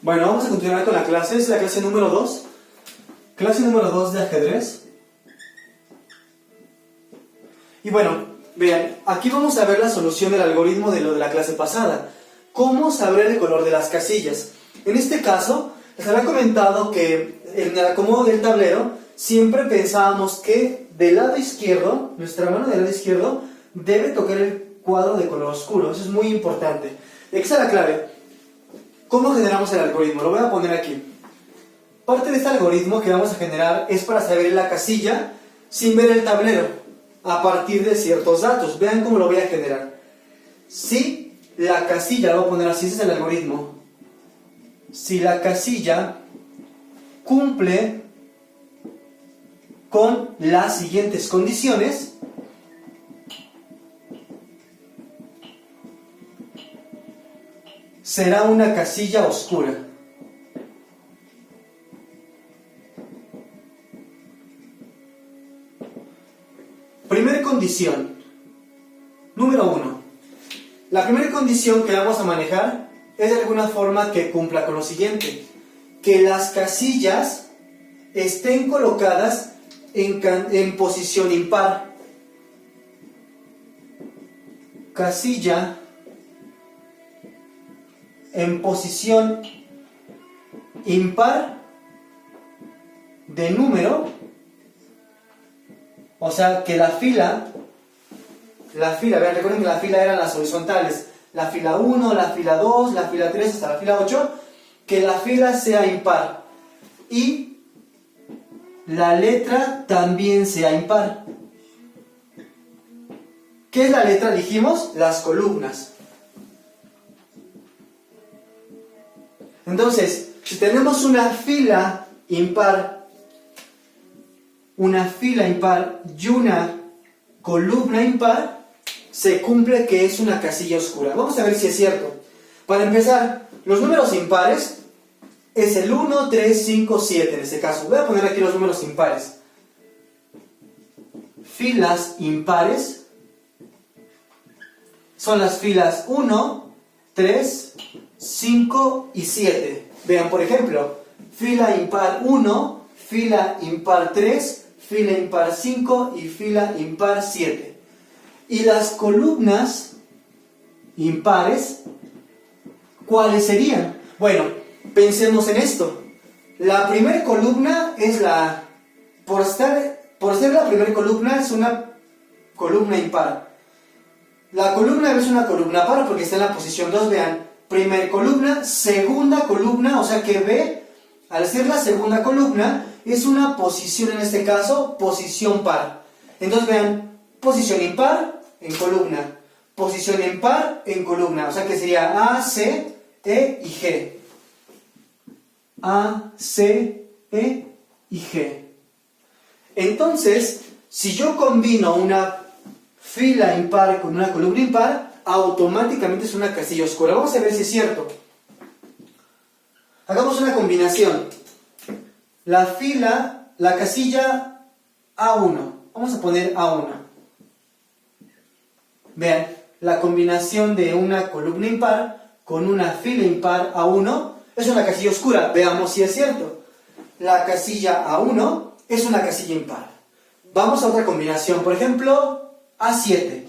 Bueno, vamos a continuar con la clase, es la clase número 2. Clase número 2 de ajedrez. Y bueno, vean, aquí vamos a ver la solución del algoritmo de lo de la clase pasada. ¿Cómo saber el color de las casillas? En este caso, les había comentado que en el acomodo del tablero siempre pensábamos que del lado izquierdo, nuestra mano del lado izquierdo, debe tocar el cuadro de color oscuro. Eso es muy importante. Esa es la clave. ¿Cómo generamos el algoritmo? Lo voy a poner aquí. Parte de este algoritmo que vamos a generar es para saber la casilla sin ver el tablero, a partir de ciertos datos. Vean cómo lo voy a generar. Si la casilla, lo voy a poner así, ese es el algoritmo. Si la casilla cumple con las siguientes condiciones, será una casilla oscura. Primera condición. Número 1. La primera condición que vamos a manejar es de alguna forma que cumpla con lo siguiente. Que las casillas estén colocadas en posición impar. Casilla en posición impar de número, o sea que la fila, vean, recuerden que la fila eran las horizontales, la fila 1, la fila 2, la fila 3 hasta la fila 8, que la fila sea impar y la letra también sea impar. ¿Qué es la letra? Dijimos, las columnas. Entonces, si tenemos una fila impar y una columna impar, se cumple que es una casilla oscura. Vamos a ver si es cierto. Para empezar, los números impares es el 1, 3, 5, 7 en este caso. Voy a poner aquí los números impares. Filas impares son las filas 1, 3, 5 y 7. Vean, por ejemplo, fila impar 1, fila impar 3, fila impar 5 y fila impar 7. Y las columnas impares, ¿cuáles serían? Bueno, pensemos en esto. La primera columna es por ser la primera columna, es una columna impar. La columna es una columna par porque está en la posición 2, vean. Primera columna, segunda columna, o sea que B, al ser la segunda columna, es una posición, en este caso, posición par. Entonces vean, posición impar en columna, posición impar en columna, o sea que sería A, C, E y G. A, C, E y G. Entonces, si yo combino una fila impar con una columna impar, automáticamente es una casilla oscura. Vamos a ver si es cierto. Hagamos una combinación. La casilla A1. Vamos a poner A1. Vean, la combinación de una columna impar con una fila impar A1 es una casilla oscura. Veamos si es cierto. La casilla A1 es una casilla impar. Vamos a otra combinación. Por ejemplo, A7.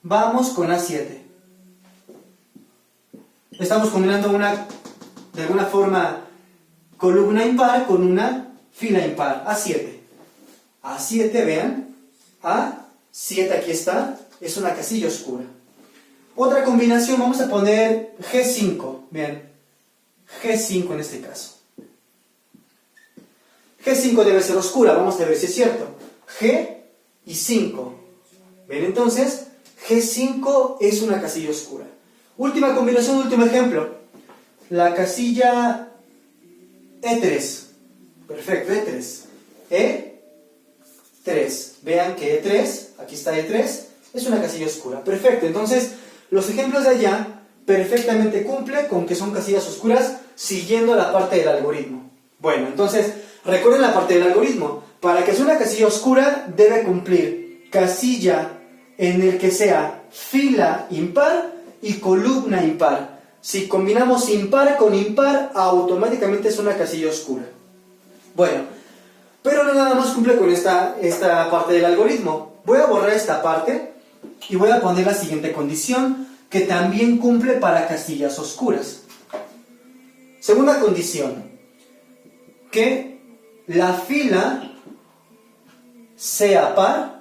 Vamos con A7. Estamos combinando de alguna forma, columna impar con una fila impar. A7. A7, vean. A7, aquí está. Es una casilla oscura. Otra combinación, vamos a poner G5. Vean. G5 en este caso. G5 debe ser oscura. Vamos a ver si es cierto. G y 5. Ven, entonces, G5 es una casilla oscura. Última combinación, último ejemplo. La casilla E3. Perfecto, E3. E3. Vean que E3, aquí está E3, es una casilla oscura. Perfecto, entonces, los ejemplos de allá perfectamente cumplen con que son casillas oscuras siguiendo la parte del algoritmo. Bueno, entonces, recuerden la parte del algoritmo. Para que sea una casilla oscura, debe cumplir casilla en el que sea fila impar y columna impar. Si combinamos impar con impar, automáticamente es una casilla oscura. Bueno, pero no nada más cumple con esta parte del algoritmo. Voy a borrar esta parte y voy a poner la siguiente condición, que también cumple para casillas oscuras. Segunda condición, que la fila sea par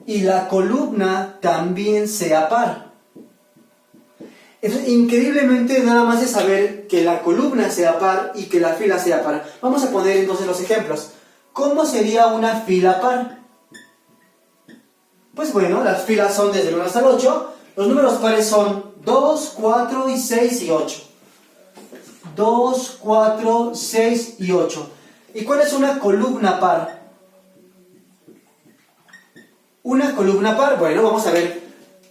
y la columna también sea par. Increíblemente, nada más es saber que la columna sea par y que la fila sea par. Vamos a poner entonces los ejemplos. ¿Cómo sería una fila par? Pues bueno, las filas son desde el 1 hasta el 8. Los números pares son 2, 4, y 6 y 8. 2, 4, 6 y 8. ¿Y cuál es una columna par? Una columna par, bueno, vamos a ver.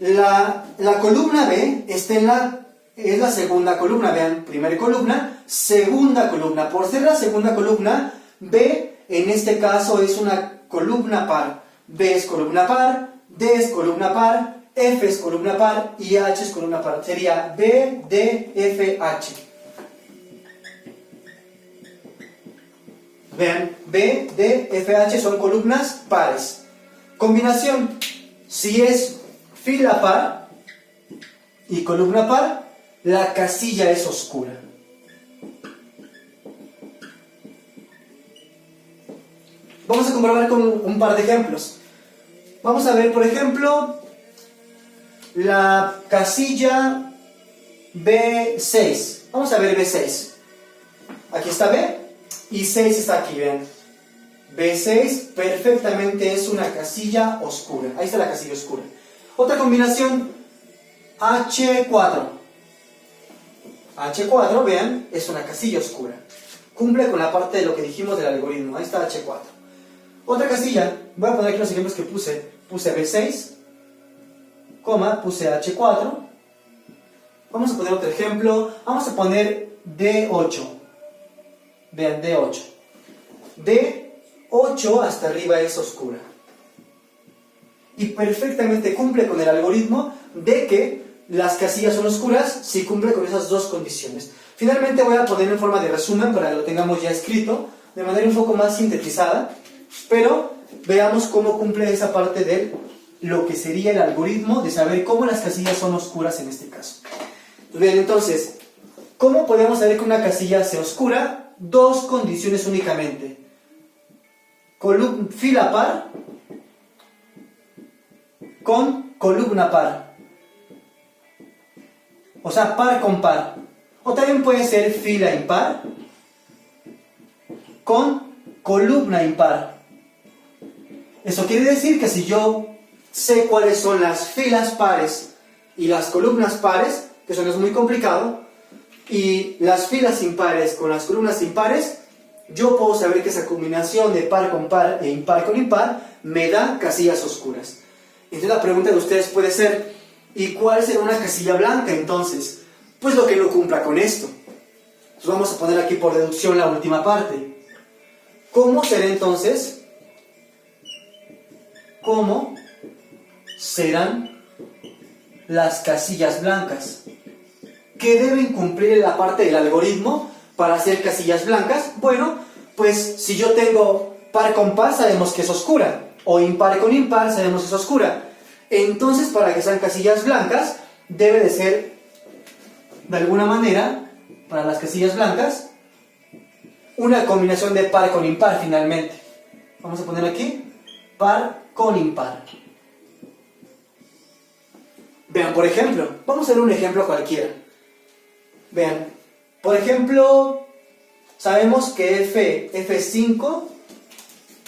La columna B está es la segunda columna, vean, primera columna, segunda columna. Por ser la segunda columna, B en este caso es una columna par. B es columna par, D es columna par, F es columna par y H es columna par. Sería B, D, F, H. Vean, B, D, F, H son columnas pares. Combinación, si es fila par y columna par, la casilla es oscura. Vamos a comprobar con un par de ejemplos. Vamos a ver, por ejemplo, la casilla B6. Vamos a ver B6. Aquí está B y 6 está aquí, vean. B6 perfectamente es una casilla oscura. Ahí está la casilla oscura. Otra combinación, H4. H4, vean, es una casilla oscura. Cumple con la parte de lo que dijimos del algoritmo. Ahí está H4. Otra casilla, voy a poner aquí los ejemplos que puse. Puse B6, puse H4. Vamos a poner otro ejemplo. Vamos a poner D8. Vean, D8. D8 hasta arriba es oscura. Y perfectamente cumple con el algoritmo de que las casillas son oscuras si cumple con esas dos condiciones. Finalmente voy a poner en forma de resumen para que lo tengamos ya escrito, de manera un poco más sintetizada, pero veamos cómo cumple esa parte de lo que sería el algoritmo de saber cómo las casillas son oscuras en este caso. Bien, entonces, ¿cómo podemos saber que una casilla sea oscura? Dos condiciones únicamente. Fila par con columna par. O sea, par con par. O también puede ser fila impar con columna impar. Eso quiere decir que si yo sé cuáles son las filas pares y las columnas pares, que eso no es muy complicado, y las filas impares con las columnas impares, yo puedo saber que esa combinación de par con par e impar con impar me da casillas oscuras. Entonces la pregunta de ustedes puede ser, ¿y cuál será una casilla blanca entonces? Pues lo que no cumpla con esto. Entonces vamos a poner aquí por deducción la última parte. ¿Cómo será entonces? ¿Cómo serán las casillas blancas? ¿Qué deben cumplir en la parte del algoritmo para hacer casillas blancas? Bueno, pues si yo tengo par con par sabemos que es oscura, o impar con impar sabemos que es oscura. Entonces, para que sean casillas blancas, debe de ser, de alguna manera, para las casillas blancas, una combinación de par con impar finalmente. Vamos a poner aquí, par con impar. Vean, por ejemplo, vamos a ver un ejemplo cualquiera. Vean, por ejemplo, sabemos que F5,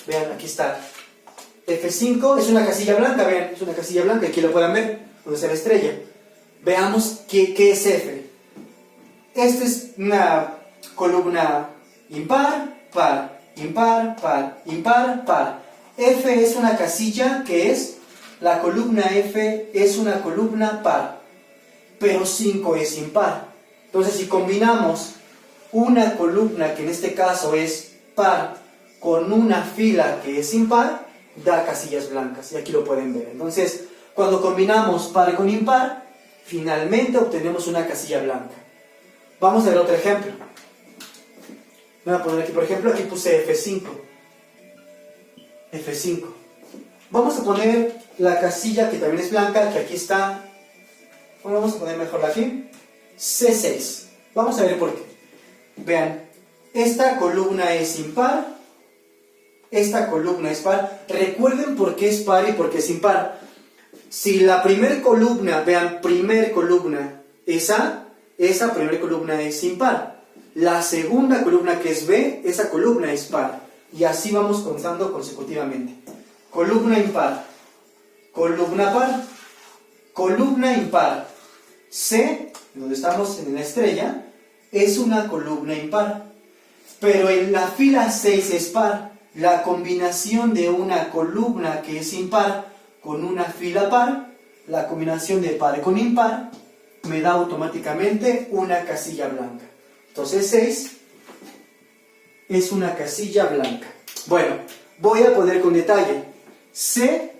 vean, aquí está. F5 es una casilla blanca, vean, es una casilla blanca, aquí lo pueden ver, donde está la estrella. Veamos qué es F. Esta es una columna impar, par, impar, par, impar, par. F es una casilla que es, la columna F es una columna par, pero 5 es impar. Entonces, si combinamos una columna, que en este caso es par, con una fila que es impar, da casillas blancas, y aquí lo pueden ver. Entonces, cuando combinamos par con impar, finalmente obtenemos una casilla blanca. Vamos a ver otro ejemplo. Voy a poner aquí, por ejemplo, aquí puse F5. F5. Vamos a poner la casilla que también es blanca, que aquí está. Bueno, vamos a poner mejor aquí. C6. Vamos a ver por qué. Vean, esta columna es impar, esta columna es par. Recuerden por qué es par y por qué es impar. Si la primera columna, vean, primer columna es A, esa primera columna es impar. La segunda columna, que es B, esa columna es par. Y así vamos contando consecutivamente. Columna impar, columna par, columna impar. C, donde estamos en la estrella, es una columna impar. Pero en la fila 6 es par. La combinación de una columna que es impar con una fila par, la combinación de par con impar, me da automáticamente una casilla blanca. Entonces 6 es una casilla blanca. Bueno, voy a poner con detalle. C,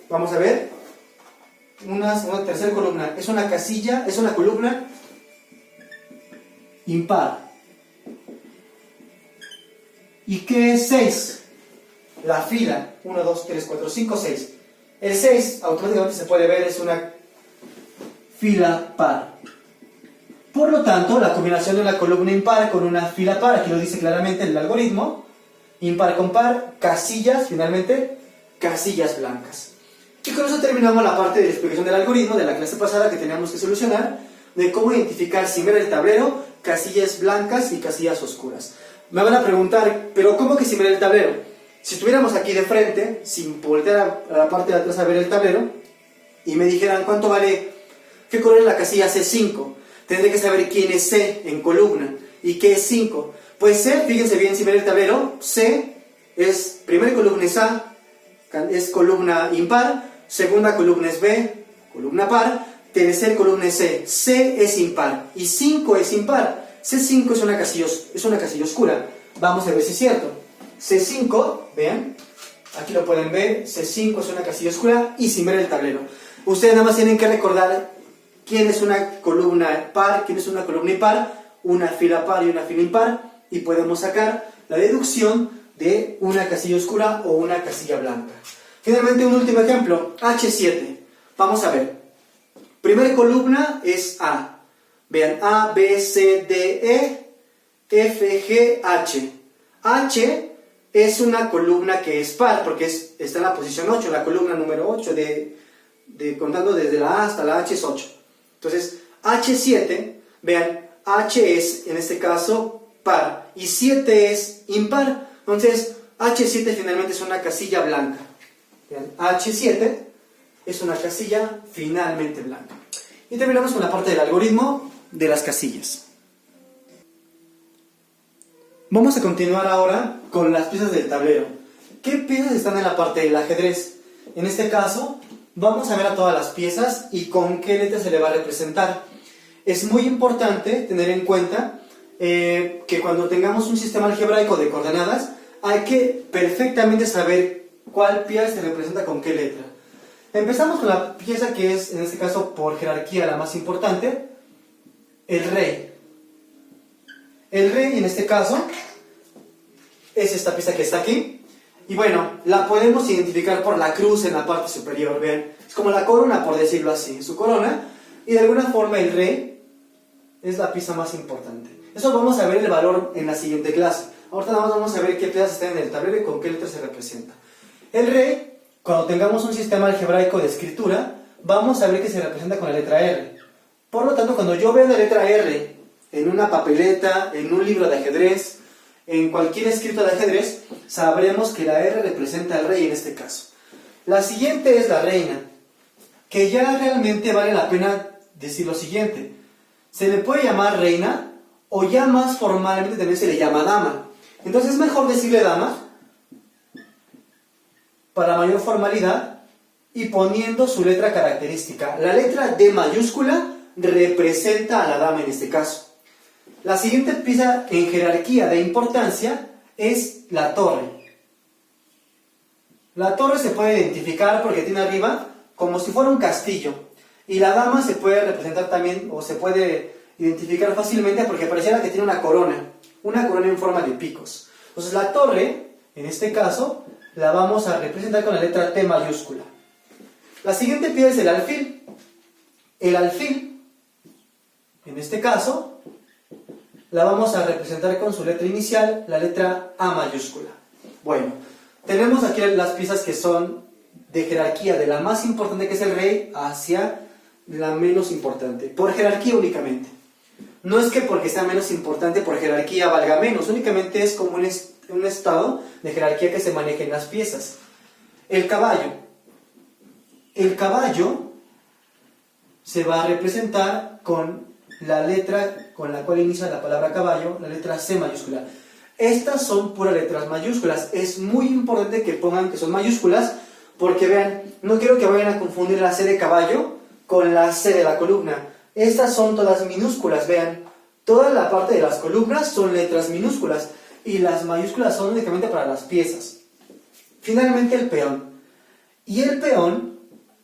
vamos a ver, una tercera columna, es una casilla, es una columna impar. ¿Y qué es 6? La fila, 1, 2, 3, 4, 5, 6. El 6 automáticamente se puede ver, es una fila par. Por lo tanto, la combinación de una columna impar con una fila par, aquí lo dice claramente el algoritmo, impar con par, casillas, finalmente, casillas blancas. Y con eso terminamos la parte de la explicación del algoritmo de la clase pasada que teníamos que solucionar, de cómo identificar sin ver el tablero, casillas blancas y casillas oscuras. Me van a preguntar, ¿pero cómo que sin ver el tablero? Si estuviéramos aquí de frente, sin voltear a la parte de atrás a ver el tablero, y me dijeran, ¿cuánto vale? ¿Qué color es la casilla C5? Tendré que saber quién es C en columna, y qué es 5. Pues C, fíjense bien sin ver el tablero, C es, primera columna es A, es columna impar, segunda columna es B, columna par, tercera columna es C, C es impar, y 5 es impar. C5 es una casilla oscura. Vamos a ver si es cierto. C5, vean, aquí lo pueden ver, C5 es una casilla oscura y sin ver el tablero. Ustedes nada más tienen que recordar quién es una columna par, quién es una columna impar, una fila par y una fila impar, y podemos sacar la deducción de una casilla oscura o una casilla blanca. Finalmente, un último ejemplo, H7. Vamos a ver. Primera columna es A. Vean, A, B, C, D, E, F, G, H. H es una columna que es par, porque está en la posición 8, la columna número 8, contando desde la A hasta la H es 8. Entonces, H7, vean, H es, en este caso, par, y 7 es impar. Entonces, H7 finalmente es una casilla blanca. Vean, H7 es una casilla finalmente blanca. Y terminamos con la parte del algoritmo de las casillas. Vamos a continuar ahora con las piezas del tablero. ¿Qué piezas están en la parte del ajedrez? En este caso, vamos a ver a todas las piezas y con qué letra se le va a representar. Es muy importante tener en cuenta que cuando tengamos un sistema algebraico de coordenadas, hay que perfectamente saber cuál pieza se representa con qué letra. Empezamos con la pieza que es, en este caso, por jerarquía la más importante, el rey. El rey, en este caso, es esta pieza que está aquí. Y bueno, la podemos identificar por la cruz en la parte superior, ¿ven? Es como la corona, por decirlo así, su corona. Y de alguna forma el rey es la pieza más importante. Eso vamos a ver el valor en la siguiente clase. Ahorita nada más vamos a ver qué piezas están en el tablero y con qué letra se representa. El rey, cuando tengamos un sistema algebraico de escritura, vamos a ver que se representa con la letra R. Por lo tanto, cuando yo veo la letra R en una papeleta, en un libro de ajedrez, en cualquier escrito de ajedrez, sabremos que la R representa al rey en este caso. La siguiente es la reina, que ya realmente vale la pena decir lo siguiente. Se le puede llamar reina, o ya más formalmente también se le llama dama. Entonces es mejor decirle dama, para mayor formalidad, y poniendo su letra característica. La letra D mayúscula representa a la dama en este caso. La siguiente pieza en jerarquía de importancia es la torre. La torre se puede identificar porque tiene arriba como si fuera un castillo. Y la dama se puede representar también, o se puede identificar fácilmente porque pareciera que tiene una corona en forma de picos. Entonces la torre, en este caso, la vamos a representar con la letra T mayúscula. La siguiente pieza es el alfil. El alfil, en este caso, la vamos a representar con su letra inicial, la letra A mayúscula. Bueno, tenemos aquí las piezas que son de jerarquía, de la más importante que es el rey hacia la menos importante, por jerarquía únicamente. No es que porque sea menos importante por jerarquía valga menos, únicamente es como un estado de jerarquía que se maneja en las piezas. El caballo. El caballo se va a representar con la letra con la cual inicia la palabra caballo, la letra C mayúscula. Estas son puras letras mayúsculas. Es muy importante que pongan que son mayúsculas porque vean, no quiero que vayan a confundir la C de caballo con la C de la columna. Estas son todas minúsculas, vean. Toda la parte de las columnas son letras minúsculas y las mayúsculas son únicamente para las piezas. Finalmente el peón. Y el peón,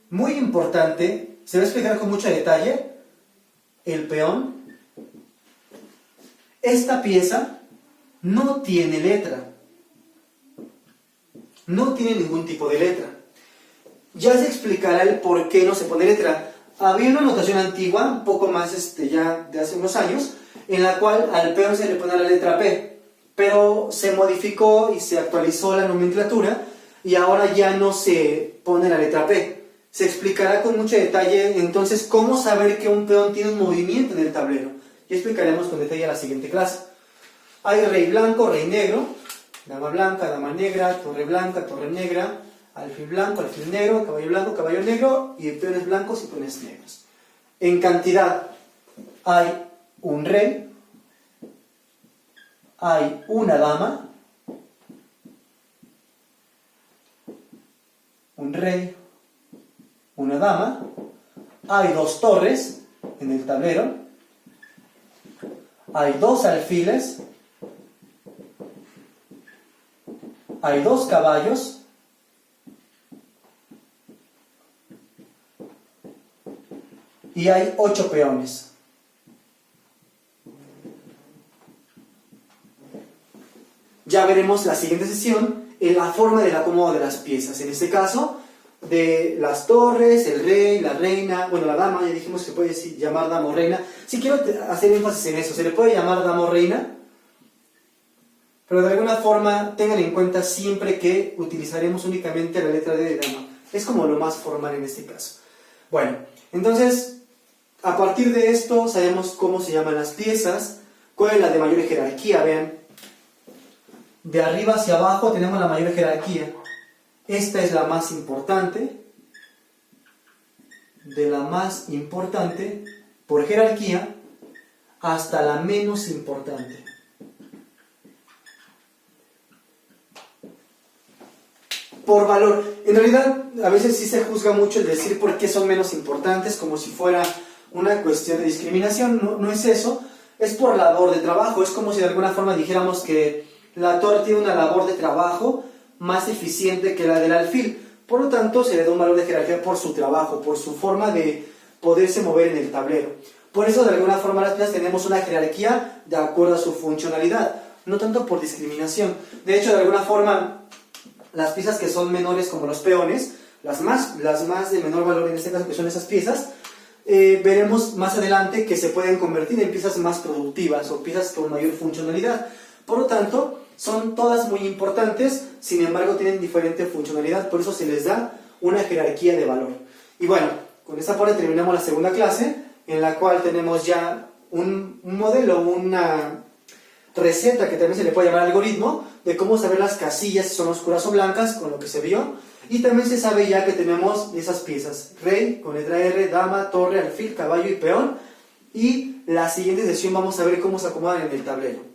muy importante, se va a explicar con mucho detalle. El peón, esta pieza no tiene letra. No tiene ningún tipo de letra. Ya se explicará el por qué no se pone letra. Había una notación antigua, un poco más ya de hace unos años, en la cual al peón se le pone la letra P, pero se modificó y se actualizó la nomenclatura y ahora ya no se pone la letra P. Se explicará con mucho detalle entonces cómo saber que un peón tiene un movimiento en el tablero. Y explicaremos con detalle en la siguiente clase. Hay rey blanco, rey negro, dama blanca, dama negra, torre blanca, torre negra, alfil blanco, alfil negro, caballo negro y peones blancos y peones negros. En cantidad hay un rey, hay una dama, un rey, una dama, hay dos torres en el tablero, hay dos alfiles, hay dos caballos, y hay 8 peones. Ya veremos la siguiente sesión en la forma del acomodo de las piezas. En este caso, de las torres, el rey, la reina, bueno, la dama, ya dijimos que se puede llamar dama o reina. Sí quiero hacer énfasis en eso, se le puede llamar dama o reina, pero de alguna forma tengan en cuenta siempre que utilizaremos únicamente la letra D de dama. Es como lo más formal en este caso. Bueno, entonces, a partir de esto sabemos cómo se llaman las piezas, cuál es la de mayor jerarquía, vean. De arriba hacia abajo tenemos la mayor jerarquía. Esta es la más importante. De la más importante, por jerarquía, hasta la menos importante. Por valor. En realidad, a veces sí se juzga mucho el decir por qué son menos importantes, como si fuera una cuestión de discriminación. No es eso, es por labor de trabajo. Es como si de alguna forma dijéramos que la torre tiene una labor de trabajo más eficiente que la del alfil. Por lo tanto, se le da un valor de jerarquía por su trabajo, por su forma de poderse mover en el tablero. Por eso, de alguna forma, las piezas tenemos una jerarquía de acuerdo a su funcionalidad, no tanto por discriminación. De hecho, de alguna forma, las piezas que son menores, como los peones, las más de menor valor en este caso, que son esas piezas, veremos más adelante que se pueden convertir en piezas más productivas o piezas con mayor funcionalidad. Por lo tanto, son todas muy importantes, sin embargo tienen diferente funcionalidad, por eso se les da una jerarquía de valor. Y bueno, con esta parte terminamos la segunda clase, en la cual tenemos ya un modelo, una receta que también se le puede llamar algoritmo, de cómo saber las casillas si son oscuras o blancas, con lo que se vio, y también se sabe ya que tenemos esas piezas, rey con letra R, dama, torre, alfil, caballo y peón, y la siguiente sesión vamos a ver cómo se acomodan en el tablero.